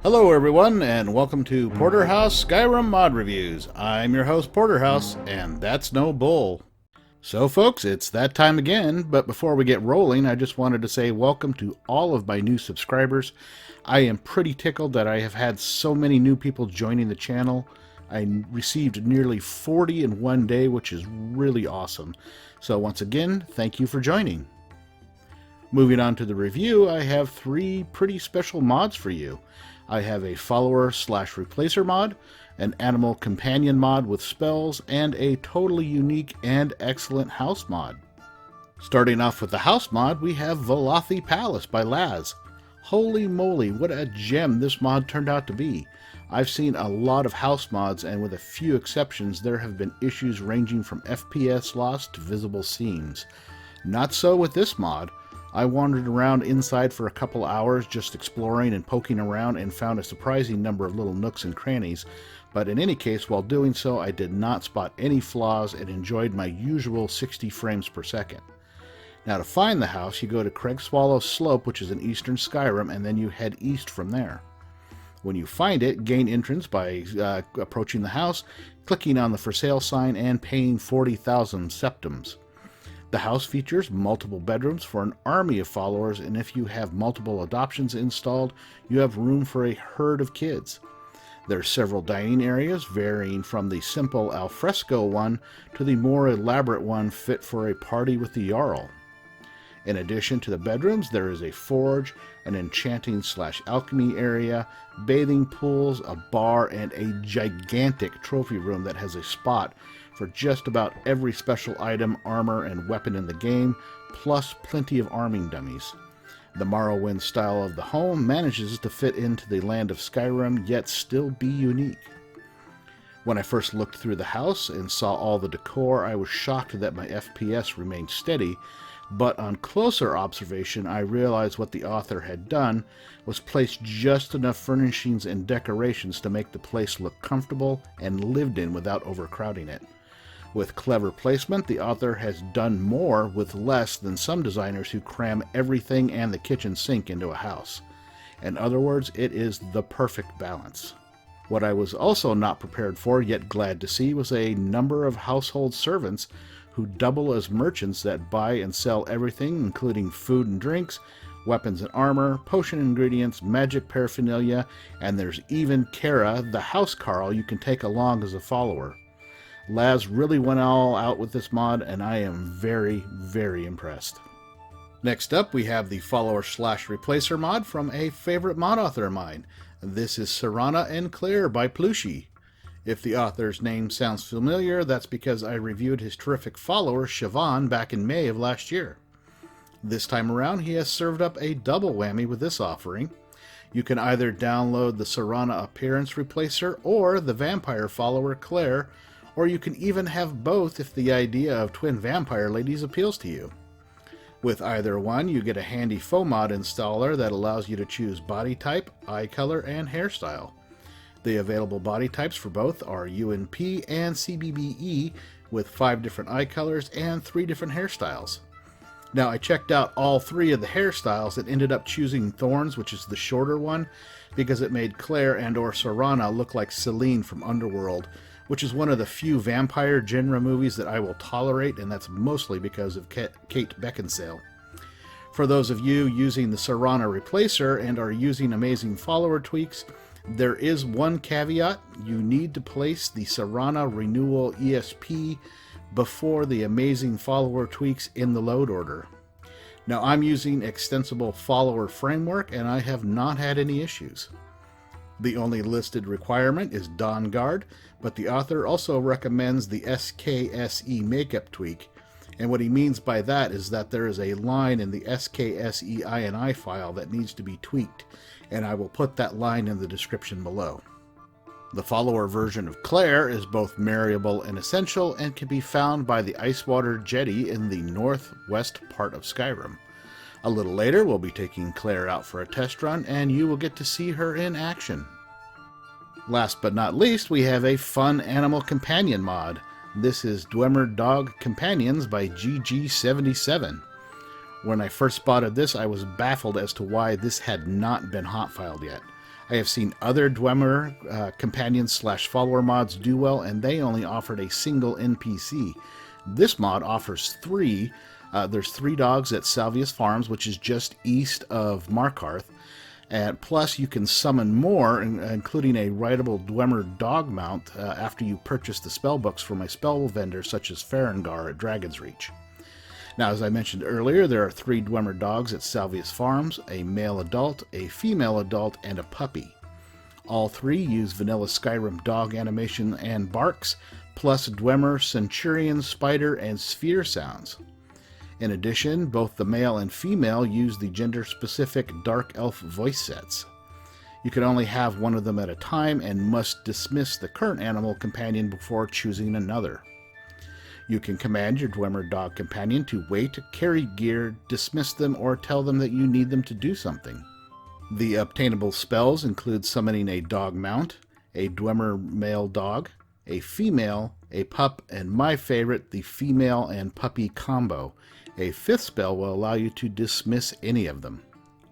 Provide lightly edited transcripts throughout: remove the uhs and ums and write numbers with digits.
Hello everyone, and welcome to Porterhouse Skyrim Mod Reviews. I'm your host Porterhouse, and that's no bull. So folks, it's that time again, but before we get rolling, I just wanted to say welcome to all of my new subscribers. I am pretty tickled that I have had so many new people joining the channel. I received nearly 40 in one day, which is really awesome. So once again, thank you for joining. Moving on to the review, I have three pretty special mods for you. I have a follower/replacer mod, an animal companion mod with spells, and a totally unique and excellent house mod. Starting off with the house mod, we have Velothi Palace by Lazz. Holy moly, what a gem this mod turned out to be. I've seen a lot of house mods, and with a few exceptions, there have been issues ranging from FPS loss to visible seams. Not so with this mod. I wandered around inside for a couple hours just exploring and poking around and found a surprising number of little nooks and crannies, but in any case, while doing so, I did not spot any flaws and enjoyed my usual 60 frames per second. Now to find the house, you go to Craigswallow Slope, which is in eastern Skyrim, and then you head east from there. When you find it, gain entrance by approaching the house, clicking on the for sale sign, and paying 40,000 septims. The house features multiple bedrooms for an army of followers, and if you have multiple adoptions installed, you have room for a herd of kids. There are several dining areas, varying from the simple alfresco one to the more elaborate one fit for a party with the Jarl. In addition to the bedrooms, there is a forge, an enchanting/alchemy area, bathing pools, a bar, and a gigantic trophy room that has a spot for just about every special item, armor, and weapon in the game, plus plenty of arming dummies. The Morrowind style of the home manages to fit into the land of Skyrim, yet still be unique. When I first looked through the house and saw all the decor, I was shocked that my FPS remained steady, but on closer observation, I realized what the author had done was place just enough furnishings and decorations to make the place look comfortable and lived in without overcrowding it. With clever placement, the author has done more with less than some designers who cram everything and the kitchen sink into a house. In other words, it is the perfect balance. What I was also not prepared for, yet glad to see, was a number of household servants who double as merchants that buy and sell everything, including food and drinks, weapons and armor, potion ingredients, magic paraphernalia, and there's even Kara, the house Carl, you can take along as a follower. Lazz really went all out with this mod, and I am very, very impressed. Next up, we have the follower/replacer mod from a favorite mod author of mine. This is Serana and Claire by Plooshy. If the author's name sounds familiar, that's because I reviewed his terrific follower, Siobhan, back in May of last year. This time around, he has served up a double whammy with this offering. You can either download the Serana appearance replacer or the vampire follower, Claire, or you can even have both if the idea of twin vampire ladies appeals to you. With either one, you get a handy faux mod installer that allows you to choose body type, eye color, and hairstyle. The available body types for both are UNP and CBBE, with 5 different eye colors and 3 different hairstyles. Now, I checked out all 3 of the hairstyles and ended up choosing Thorns, which is the shorter one, because it made Claire and/or Serana look like Celine from Underworld, which is one of the few vampire genre movies that I will tolerate, and that's mostly because of Kate Beckinsale. For those of you using the Serana replacer and are using amazing follower tweaks, there is one caveat: you need to place the Serana renewal ESP before the amazing follower tweaks in the load order. Now, I'm using extensible follower framework, and I have not had any issues. The only listed requirement is Dawn Guard, but the author also recommends the SKSE makeup tweak, and what he means by that is that there is a line in the SKSE INI file that needs to be tweaked, and I will put that line in the description below. The follower version of Claire is both marryable and essential and can be found by the Icewater Jetty in the northwest part of Skyrim. A little later, we'll be taking Claire out for a test run, and you will get to see her in action. Last but not least, we have a fun animal companion mod. This is Dwemer Dog Companions by GG77. When I first spotted this, I was baffled as to why this had not been hot-filed yet. I have seen other Dwemer companions slash follower mods do well, and they only offered a single NPC. This mod offers three. There's 3 dogs at Salvius Farms, which is just east of Markarth. And plus, you can summon more, including a rideable Dwemer dog mount, after you purchase the spell books from a spell vendor such as Farengar at Dragon's Reach. Now, as I mentioned earlier, there are 3 Dwemer dogs at Salvius Farms, a male adult, a female adult, and a puppy. All 3 use vanilla Skyrim dog animation and barks, plus Dwemer, Centurion, Spider, and Sphere sounds. In addition, both the male and female use the gender-specific Dark Elf voice sets. You can only have one of them at a time and must dismiss the current animal companion before choosing another. You can command your Dwemer Dog Companion to wait, carry gear, dismiss them, or tell them that you need them to do something. The obtainable spells include summoning a dog mount, a Dwemer male dog, a female, a pup, and my favorite, the female and puppy combo. A 5th spell will allow you to dismiss any of them.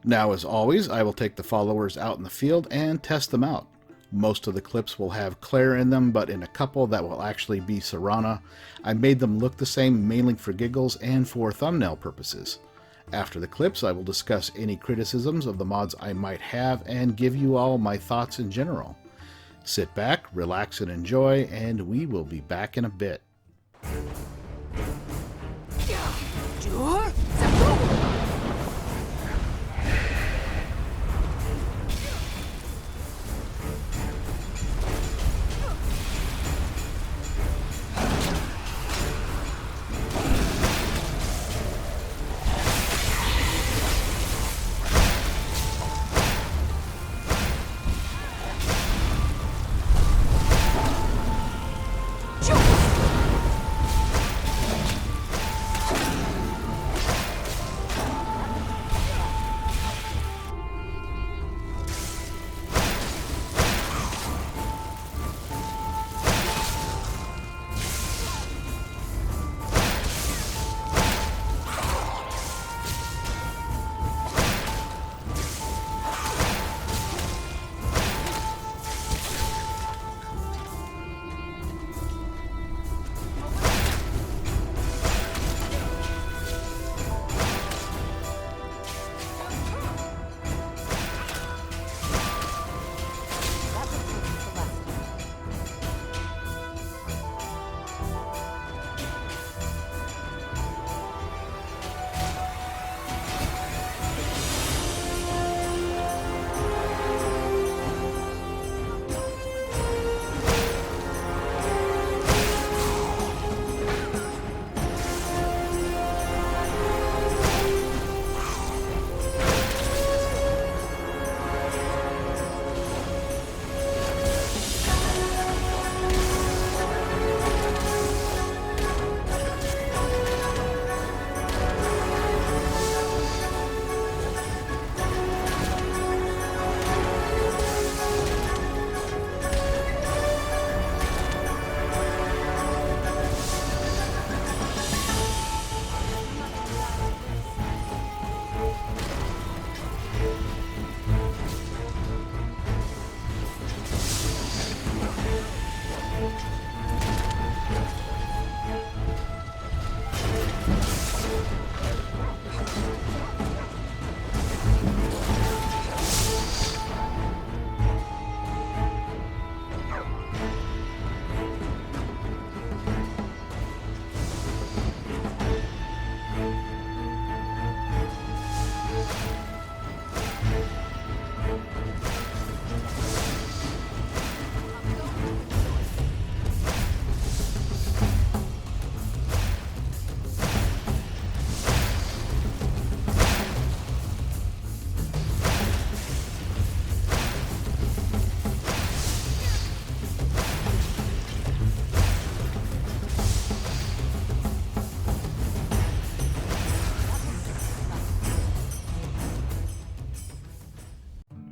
Now, as always, I will take the followers out in the field and test them out. Most of the clips will have Claire in them, but in a couple that will actually be Serana. I made them look the same mainly for giggles and for thumbnail purposes. After the clips, I will discuss any criticisms of the mods I might have and give you all my thoughts in general. Sit back, relax, and enjoy, and we will be back in a bit.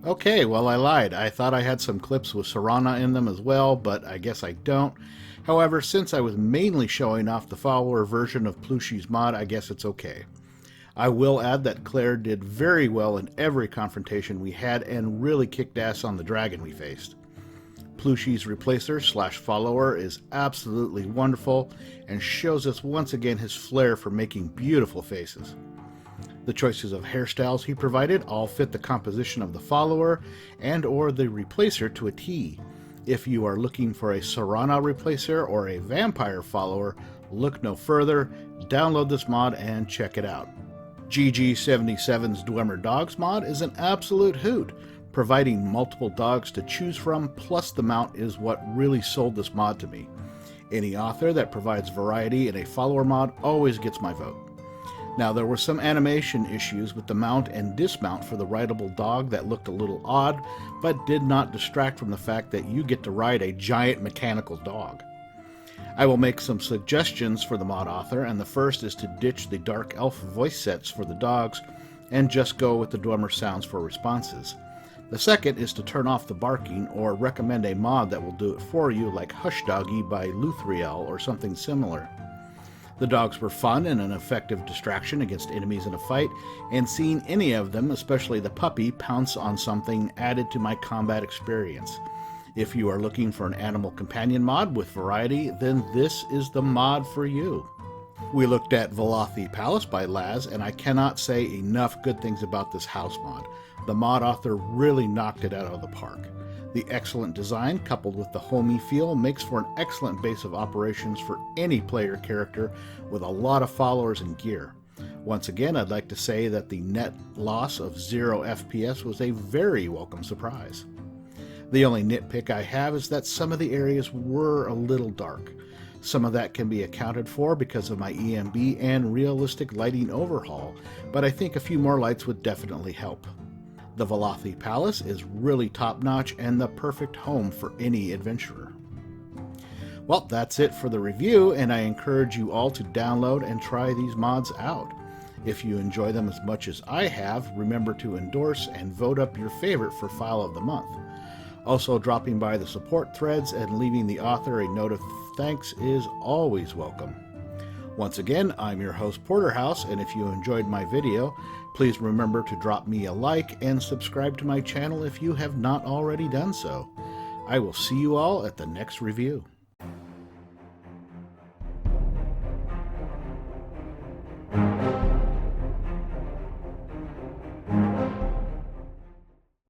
Okay, well, I lied. I thought I had some clips with Serana in them as well, but I guess I don't. However, since I was mainly showing off the follower version of Plooshy's mod, I guess it's okay. I will add that Claire did very well in every confrontation we had and really kicked ass on the dragon we faced. Plooshy's replacer/follower is absolutely wonderful and shows us once again his flair for making beautiful faces. The choices of hairstyles he provided all fit the composition of the follower and or the replacer to a T. If you are looking for a Serana replacer or a vampire follower, look no further, download this mod and check it out. GG77's Dwemer Dogs mod is an absolute hoot, providing multiple dogs to choose from, plus the mount is what really sold this mod to me. Any author that provides variety in a follower mod always gets my vote. Now, there were some animation issues with the mount and dismount for the rideable dog that looked a little odd, but did not distract from the fact that you get to ride a giant mechanical dog. I will make some suggestions for the mod author, and the first is to ditch the dark elf voice sets for the dogs and just go with the Dwemer sounds for responses. The second is to turn off the barking or recommend a mod that will do it for you, like Hush Doggy by Luthriel or something similar. The dogs were fun and an effective distraction against enemies in a fight, and seeing any of them, especially the puppy, pounce on something added to my combat experience. If you are looking for an animal companion mod with variety, then this is the mod for you. We looked at Velothi Palace by Lazz, and I cannot say enough good things about this house mod. The mod author really knocked it out of the park. The excellent design, coupled with the homey feel, makes for an excellent base of operations for any player character with a lot of followers and gear. Once again, I'd like to say that the net loss of 0 FPS was a very welcome surprise. The only nitpick I have is that some of the areas were a little dark. Some of that can be accounted for because of my EMB and realistic lighting overhaul, but I think a few more lights would definitely help. The Velothi Palace is really top-notch and the perfect home for any adventurer. Well, that's it for the review, and I encourage you all to download and try these mods out. If you enjoy them as much as I have, remember to endorse and vote up your favorite for File of the Month. Also, dropping by the support threads and leaving the author a note of thanks is always welcome. Once again, I'm your host Porterhouse, and if you enjoyed my video, please remember to drop me a like and subscribe to my channel if you have not already done so. I will see you all at the next review.